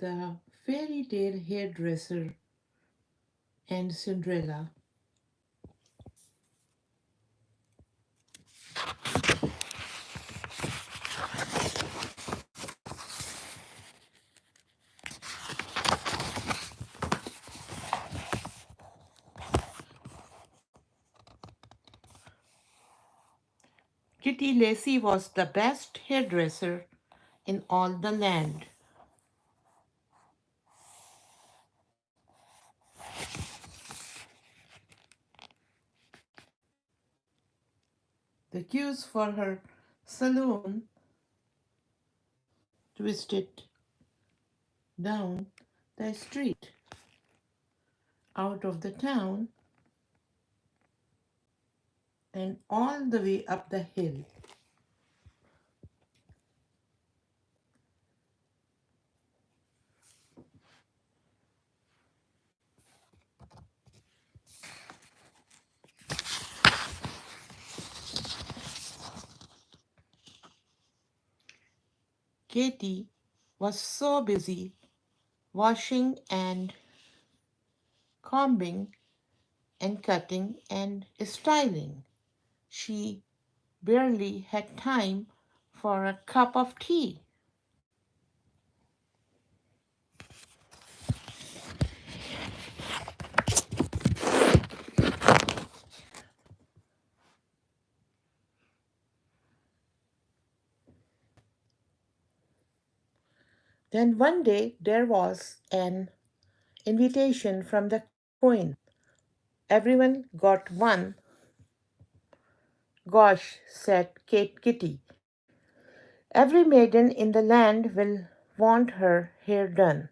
The fairy tale hairdresser and Cinderella. Kitty Lacy was the best hairdresser in all the land. The queues for her saloon twisted down the street, out of the town, and all the way up the hill. Katy was so busy washing and combing and cutting and styling. She barely had time for a cup of tea. Then one day there was an invitation from the queen. Everyone got one. Gosh, said Kate Kitty. Every maiden in the land will want her hair done.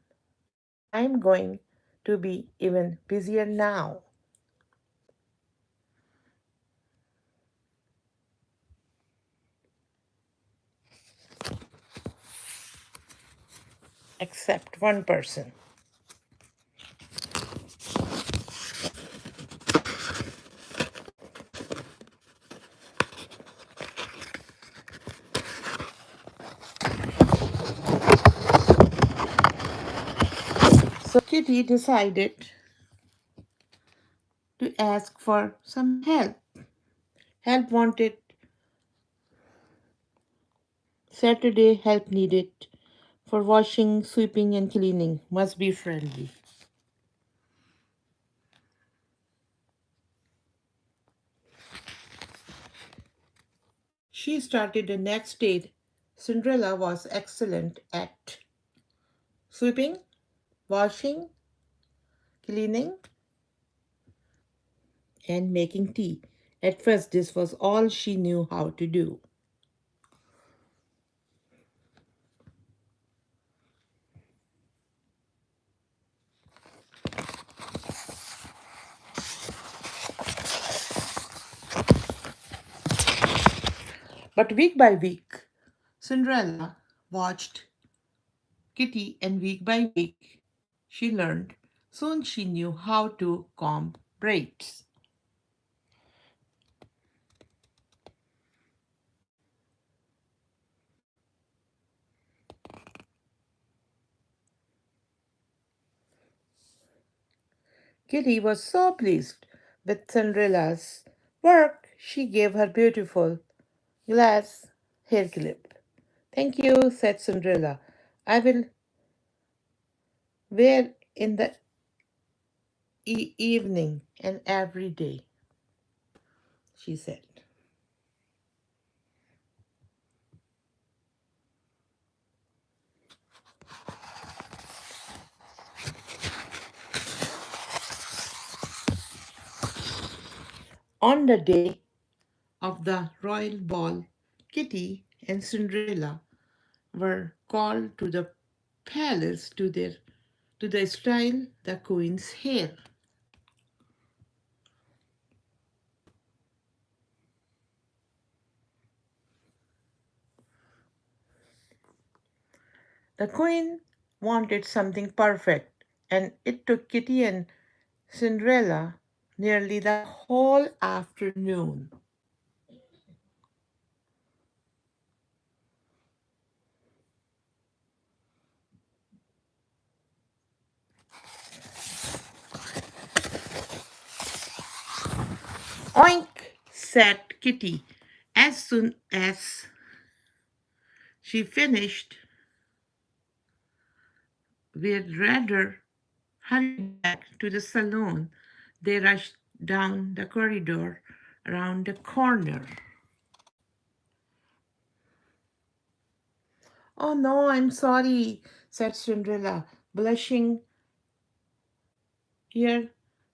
I'm going to be even busier now. Except one person. So Kitty decided to ask for some help. Help wanted, Saturday help needed for washing, sweeping, and cleaning. Must be friendly. She started the next day. Cinderella was excellent at sweeping, washing, cleaning, and making tea. At first, this was all she knew how to do. But week by week, Cinderella watched Kitty, and week by week, she learned. Soon she knew how to comb braids. Kitty was so pleased with Cinderella's work, she gave her beautiful glass hair clip. Thank you, said Cinderella. I will wear in the evening and every day, she said. On the day of the royal ball, Kitty and Cinderella were called to the palace to the style the queen's hair. The queen wanted something perfect, and it took Kitty and Cinderella nearly the whole afternoon. Oink, said Kitty. As soon as she finished, we'd rather hurry back to the salon. They rushed down the corridor around the corner. Oh no, I'm sorry, said Cinderella, blushing. Here,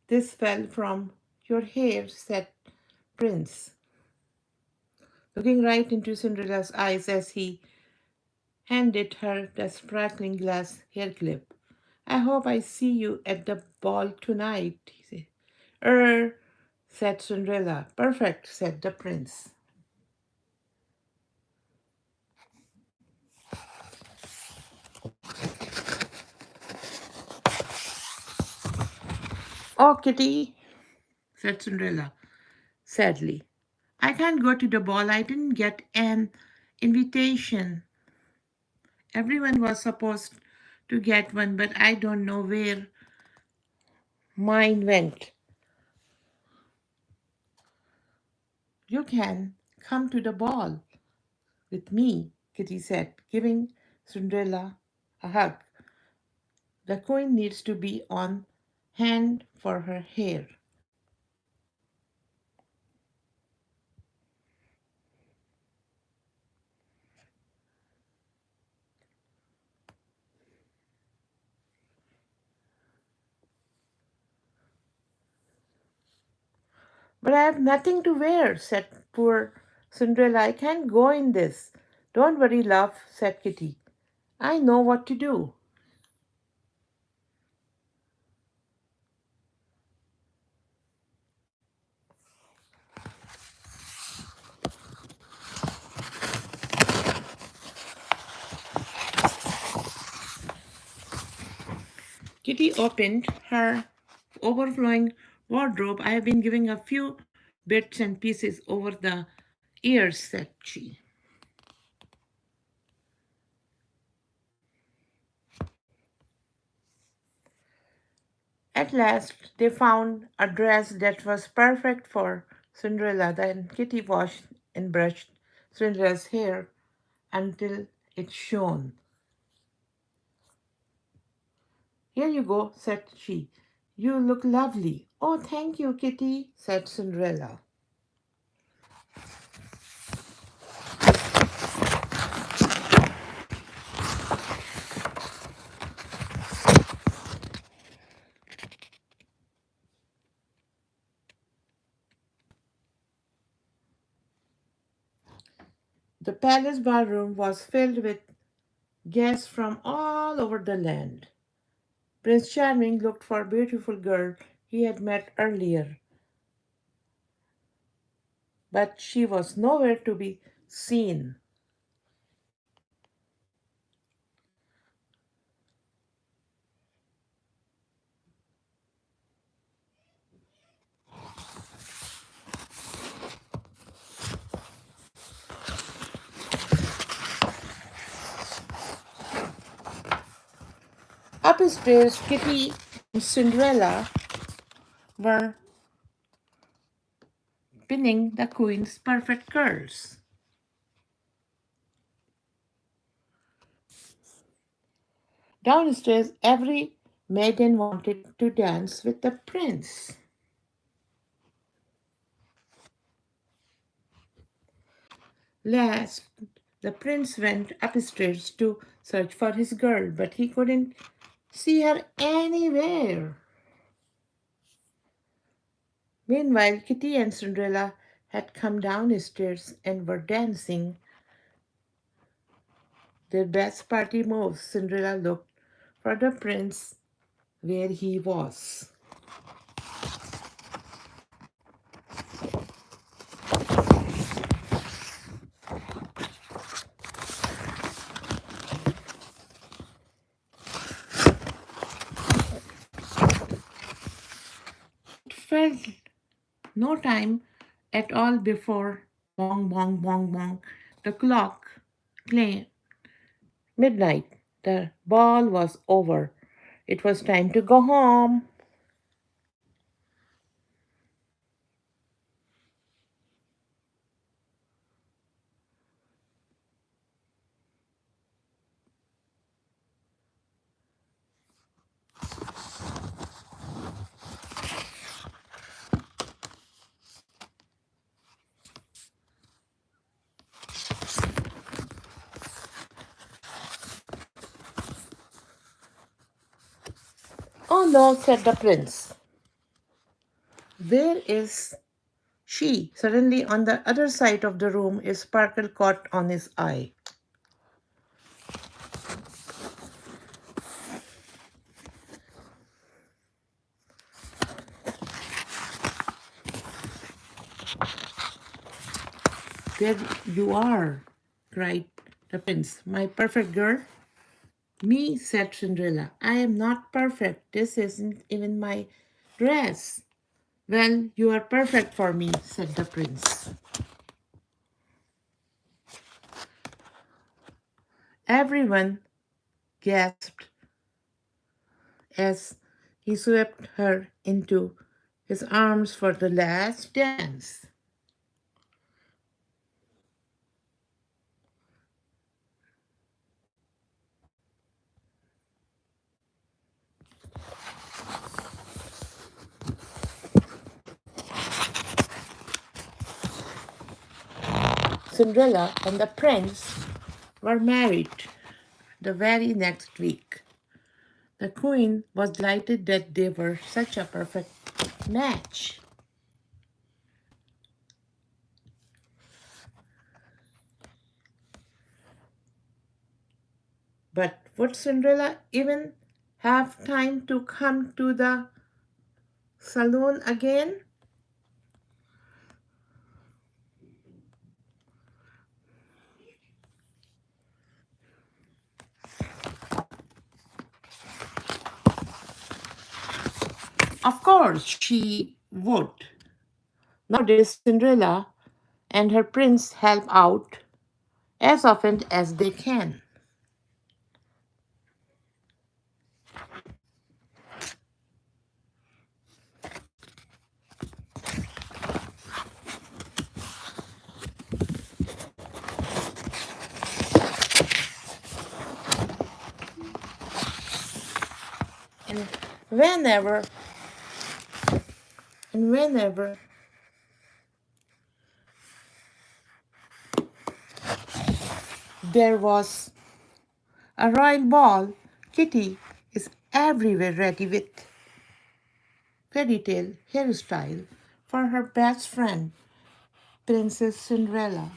this fell from your hair, said Prince, looking right into Cinderella's eyes as he handed her the sparkling glass hair clip. I hope I see you at the ball tonight, he said. Er, said Cinderella. Perfect, said the prince. Oh, Kitty, said Cinderella sadly. I can't go to the ball. I didn't get an invitation. Everyone was supposed to get one, but I don't know where mine went. You can come to the ball with me, Kitty said, giving Cinderella a hug. The queen needs to be on hand for her hair. But I have nothing to wear, said poor Cinderella. I can't go in this. Don't worry, love, said Kitty. I know what to do. Kitty opened her overflowing wardrobe. I have been giving a few bits and pieces over the years, said she. At last, they found a dress that was perfect for Cinderella. Then Kitty washed and brushed Cinderella's hair until it shone. Here you go, said she. You look lovely. Oh, thank you, Kitty, said Cinderella. The palace ballroom was filled with guests from all over the land. Prince Charming looked for a beautiful girl he had met earlier, but she was nowhere to be seen. Upstairs, Kitty and Cinderella were pinning the queen's perfect curls. Downstairs, every maiden wanted to dance with the prince. Last, the prince went upstairs to search for his girl, but he couldn't see her anywhere. Meanwhile, Kitty and Cinderella had come downstairs and were dancing their best party moves. Cinderella looked for the prince where he was. It felt no time at all before bong bong bong bong the clock claimed midnight. The ball was over. It was time to go home. Oh no, said the prince. Where is she? Suddenly, on the other side of the room, a sparkle caught on his eye. There you are, cried the prince. My perfect girl? Me, said Cinderella. I am not perfect. This isn't even my dress. Well, you are perfect for me, said the prince. Everyone gasped as he swept her into his arms for the last dance. Cinderella and the prince were married the very next week. The queen was delighted that they were such a perfect match. But would Cinderella even have time to come to the saloon again? Of course she would. Nowadays, Cinderella and her prince help out as often as they can. And whenever whenever there was a royal ball, Kitty is everywhere ready with fairytale hairstyle for her best friend, Princess Cinderella.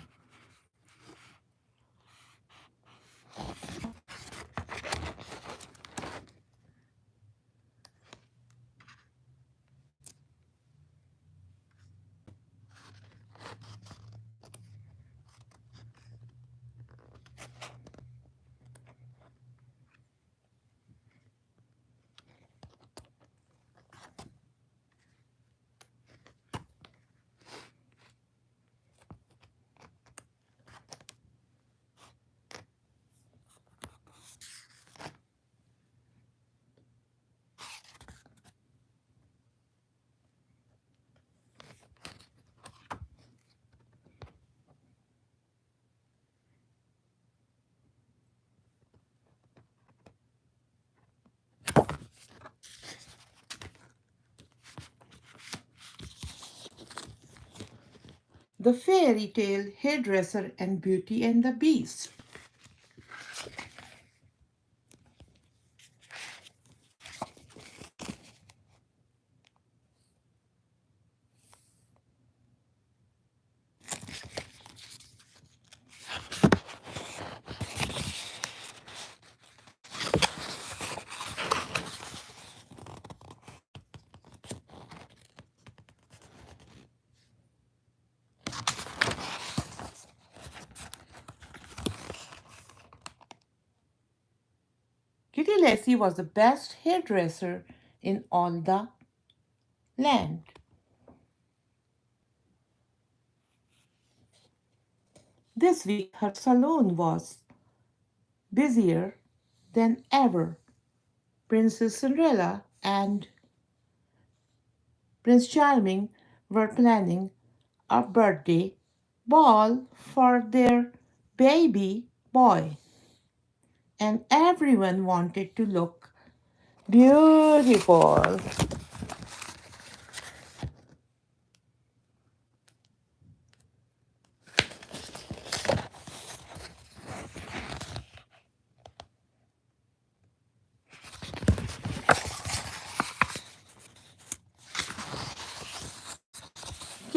The fairy tale hairdresser and Beauty and the Beast. Kitty Lacy was the best hairdresser in all the land. This week her salon was busier than ever. Princess Cinderella and Prince Charming were planning a birthday ball for their baby boy, and everyone wanted to look beautiful.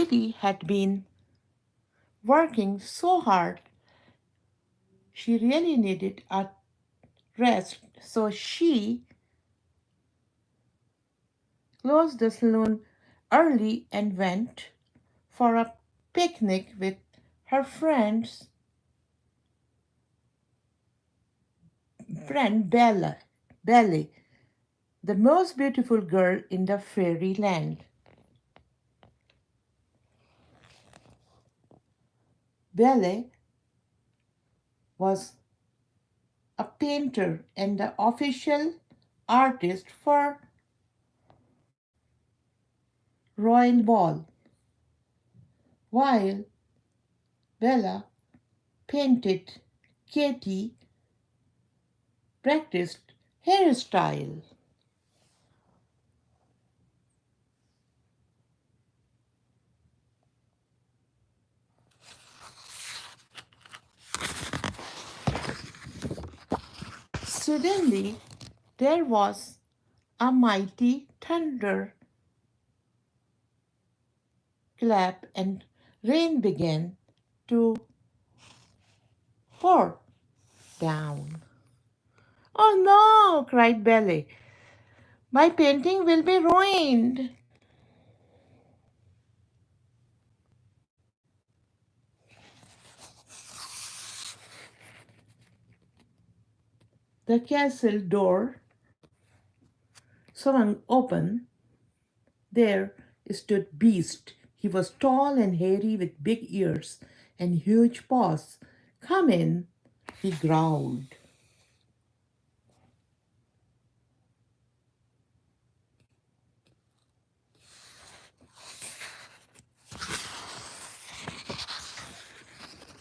Kitty had been working so hard she really needed a rest, so she closed the saloon early and went for a picnic with her friend Belle, the most beautiful girl in the fairyland. Belle was a painter and the official artist for Royal Ball, while Bella painted Katie practiced hairstyle. Suddenly, there was a mighty thunder clap and rain began to pour down. Oh no, cried Belle. My painting will be ruined. The castle door swung open. There stood Beast. He was tall and hairy with big ears and huge paws. Come in, he growled.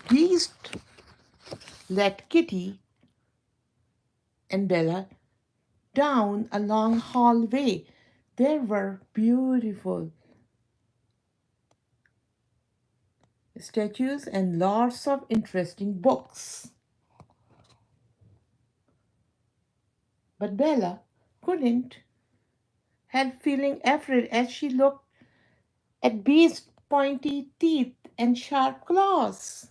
Beast led Kitty and Bella down a long hallway. There were beautiful statues and lots of interesting books. But Bella couldn't help feeling afraid as she looked at Beast's pointy teeth and sharp claws.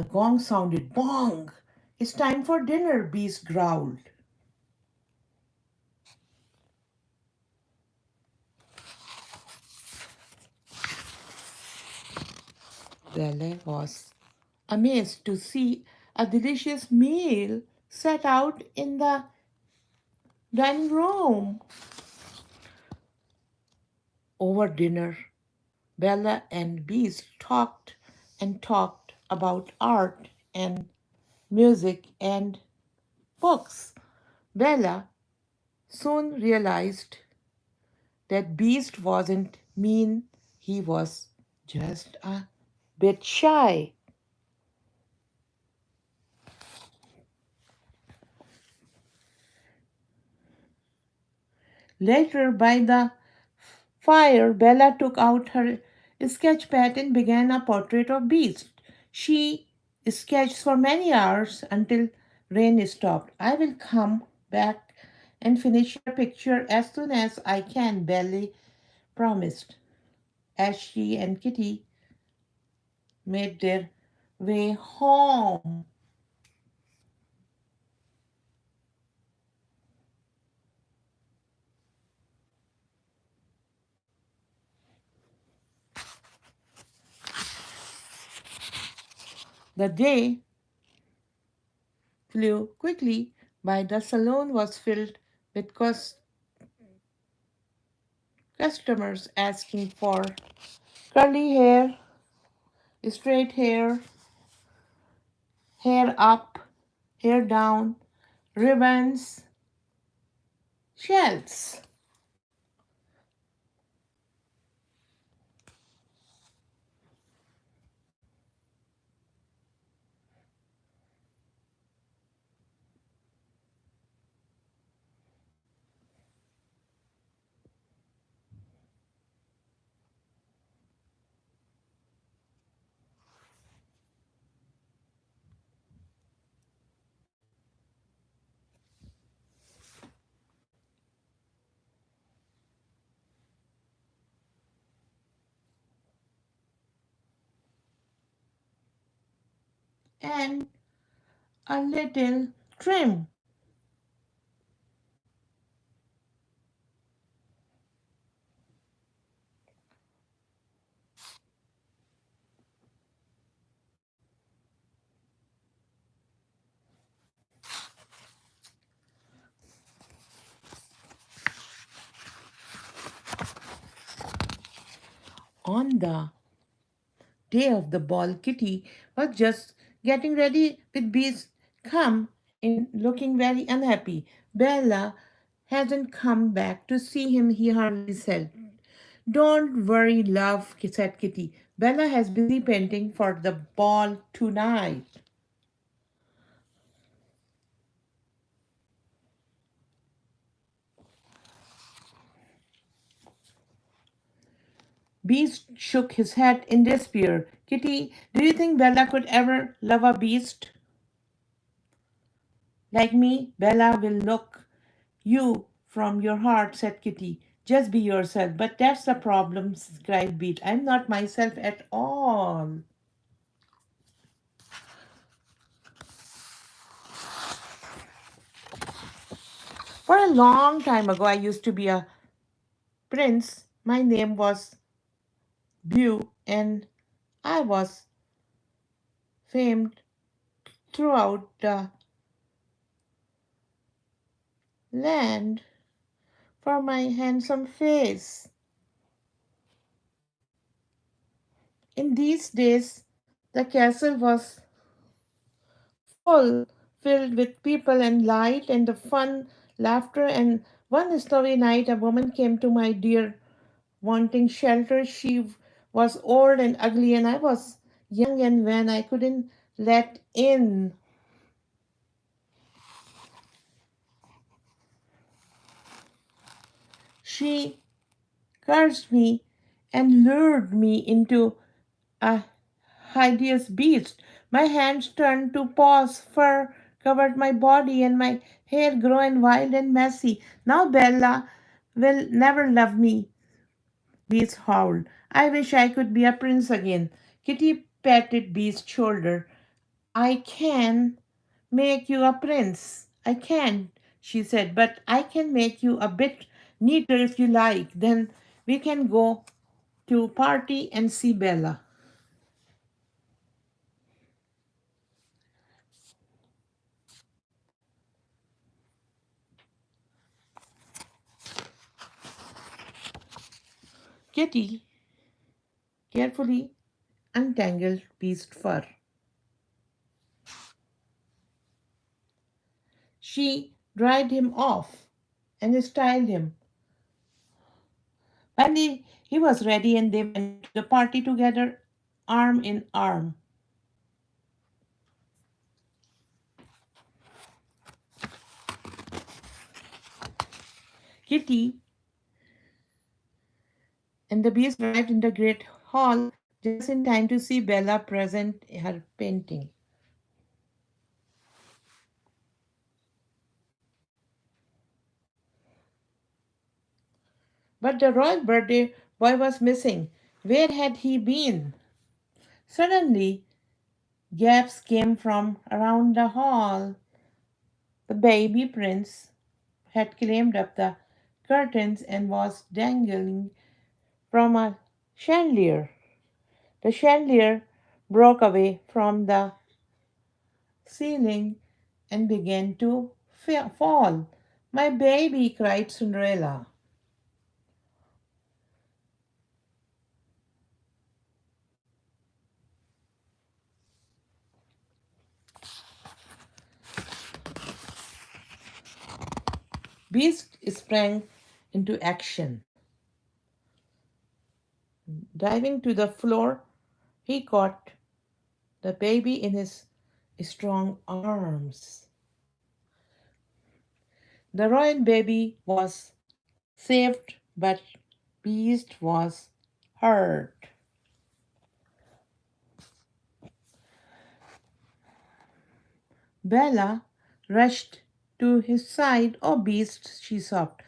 A gong sounded. Bong! It's time for dinner, Beast growled. Bella was amazed to see a delicious meal set out in the dining room. Over dinner, Bella and Beast talked and talked about art and music and books. Bella soon realized that Beast wasn't mean, he was just a bit shy. Later, by the fire, Bella took out her sketch pad and began a portrait of Beast. She sketched for many hours until rain stopped. I will come back and finish your picture as soon as I can, Bella promised, as she and Kitty made their way home. The day flew quickly by. The salon was filled with customers asking for curly hair, straight hair, hair up, hair down, ribbons, shells. and a little trim. On the day of the ball, Kitty was just getting ready with Beast come in looking very unhappy. Bella hasn't come back to see him, he hardly said. Don't worry, love, said Kitty. Bella has busy painting for the ball tonight. Beast shook his head in despair. Kitty, do you think Bella could ever love a beast like me? Bella will look you from your heart, said Kitty. Just be yourself. But that's the problem, cried Beast. I'm not myself at all. For a long time ago, I used to be a prince. My name was Beau, and I was famed throughout the land for my handsome face. In these days, the castle was full, filled with people and light and the fun, laughter. And one snowy night, a woman came to my dear, wanting shelter. She was old and ugly, and I was young and when I couldn't let in. She cursed me and lured me into a hideous beast. My hands turned to paws, fur covered my body, and my hair grown wild and messy. Now Bella will never love me, Beast howled. I wish I could be a prince again. Kitty patted Beast's shoulder. I can make you a prince. I can, she said, but I can make you a bit neater if you like. Then we can go to party and see Bella. Kitty carefully untangled Beast's fur. She dried him off and styled him. He was ready and they went to the party together, arm in arm. Kitty and the Beast arrived in the great hall just in time to see Bella present her painting. But the royal birthday boy was missing. Where had he been? Suddenly, gasps came from around the hall. The baby prince had climbed up the curtains and was dangling from a chandelier. The chandelier broke away from the ceiling and began to fall. My baby, cried Cinderella. Beast sprang into action. Diving to the floor, he caught the baby in his strong arms. The royal baby was saved, but Beast was hurt. Bella rushed to his side. Oh, Beast, she sobbed.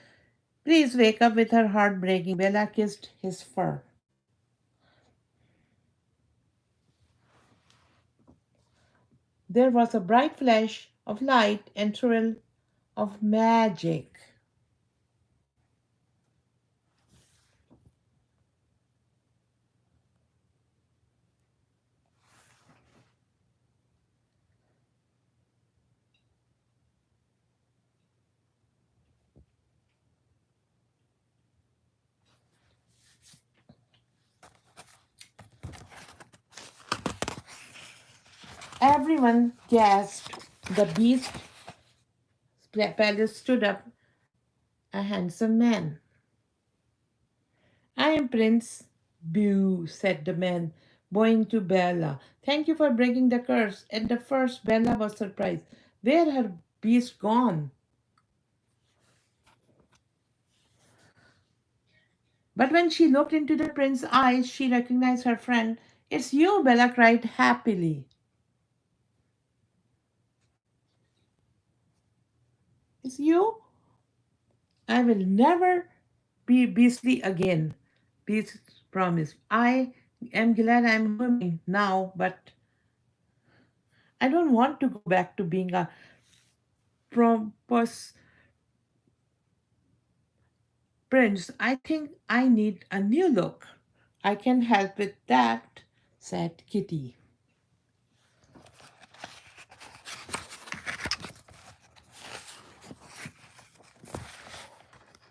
Please wake up with her heart breaking. Bella kissed his fur. There was a bright flash of light and thrill of magic. Everyone gasped. The beast palace stood up, a handsome man. I am Prince Beau, said the man, bowing to Bella. Thank you for breaking the curse. At the first, Bella was surprised. Where her beast gone? But when she looked into the prince's eyes, she recognized her friend. It's you, Bella cried happily. It's you? I will never be beastly again. Beast promised. I am glad I'm human now, but I don't want to go back to being a pompous prince. I think I need a new look. I can help with that, said Kitty.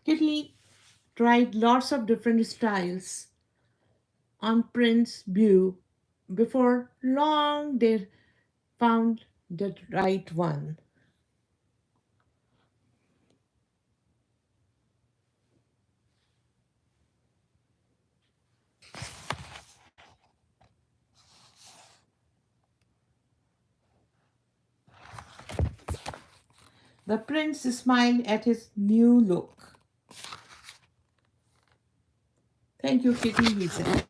Kitty tried lots of different styles on Prince Beau. Before long, they found the right one. The prince smiled at his new look. Thank you, Kitty, he said.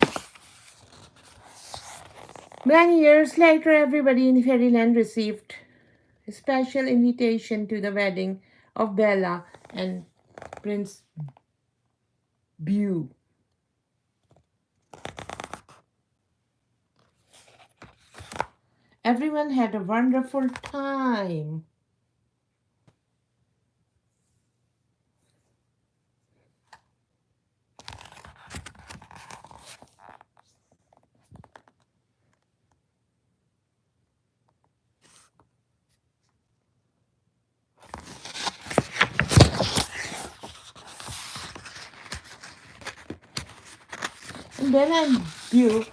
Many years later, everybody in Fairyland received a special invitation to the wedding of Bella and Prince Beau. Everyone had a wonderful time. And Bella and Beau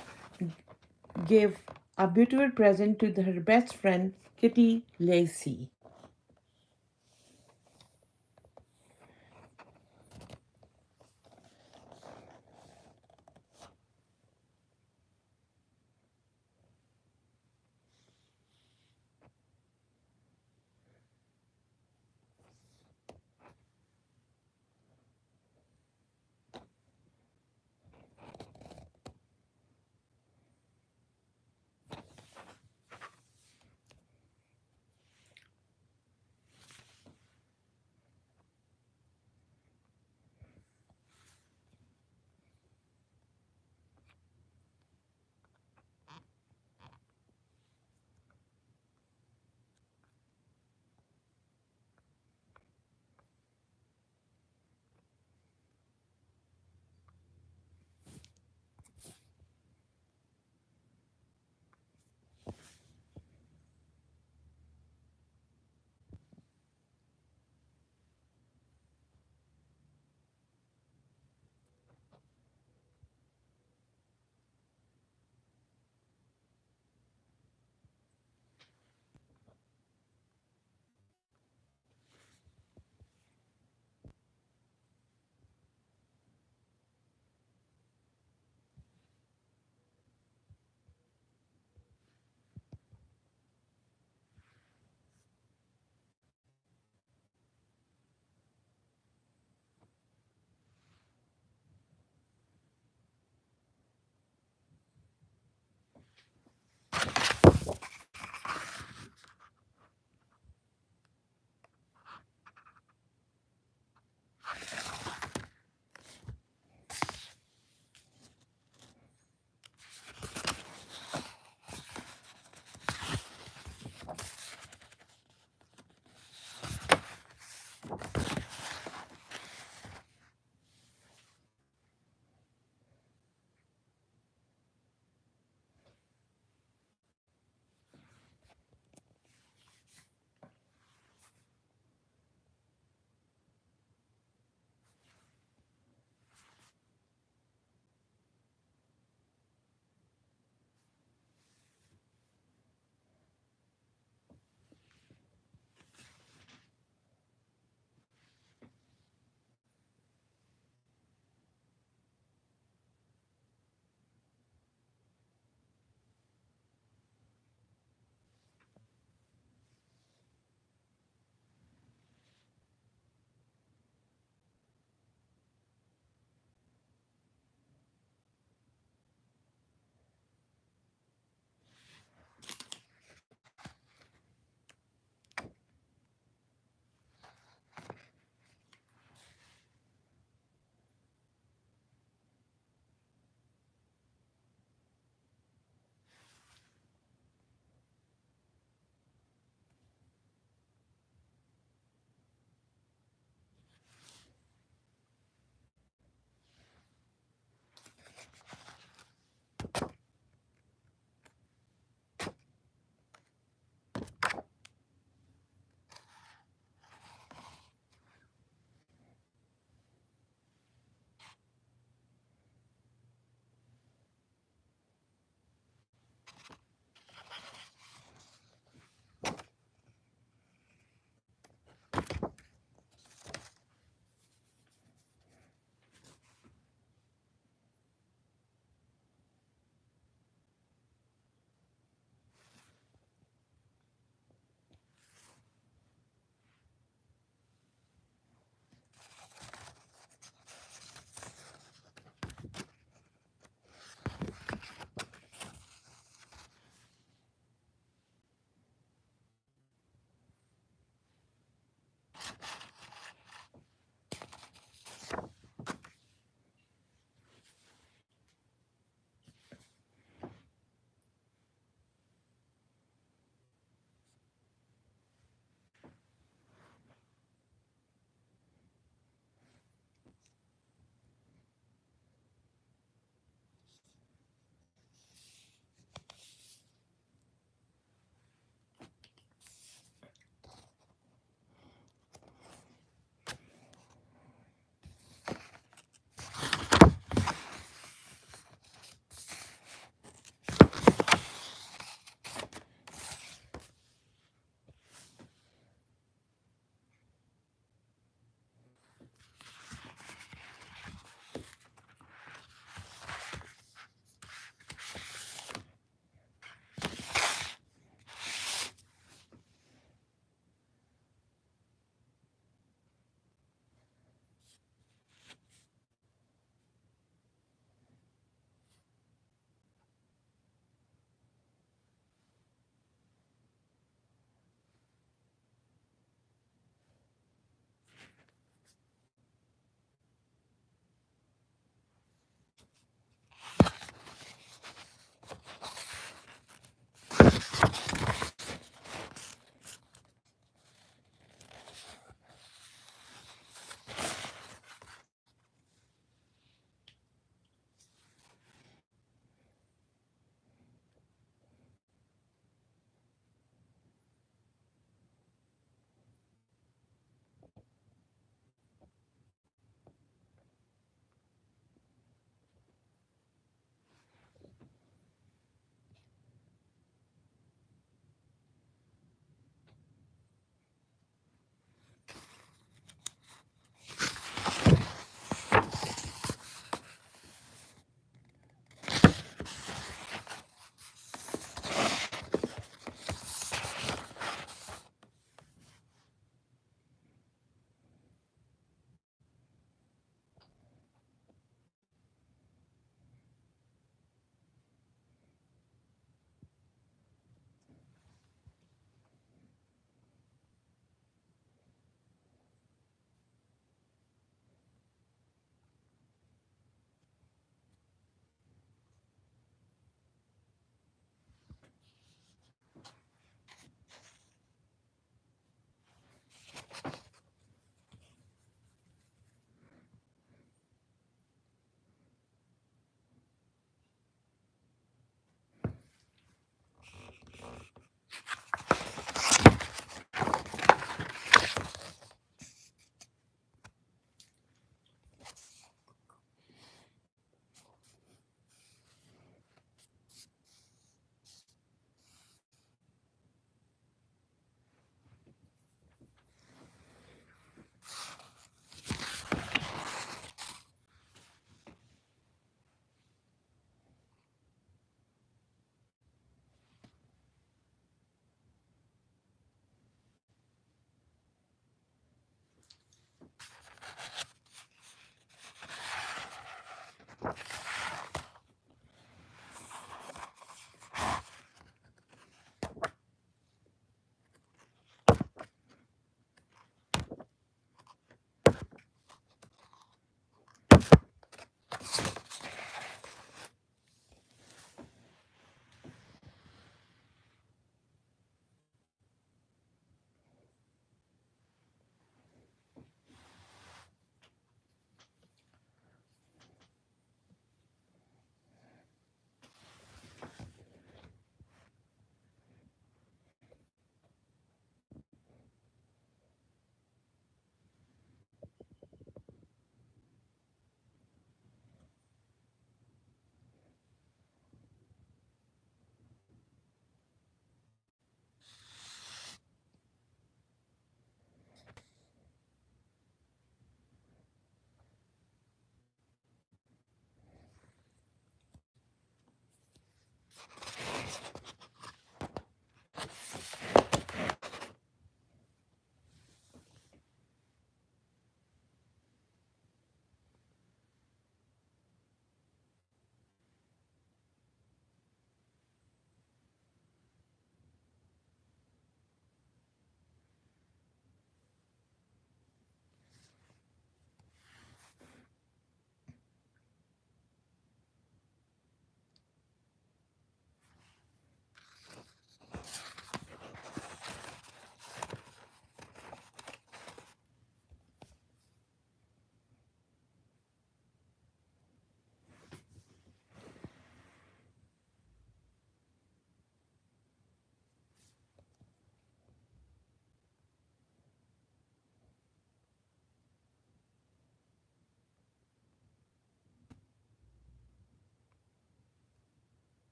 gave a beautiful present to her best friend, Kitty Lacey.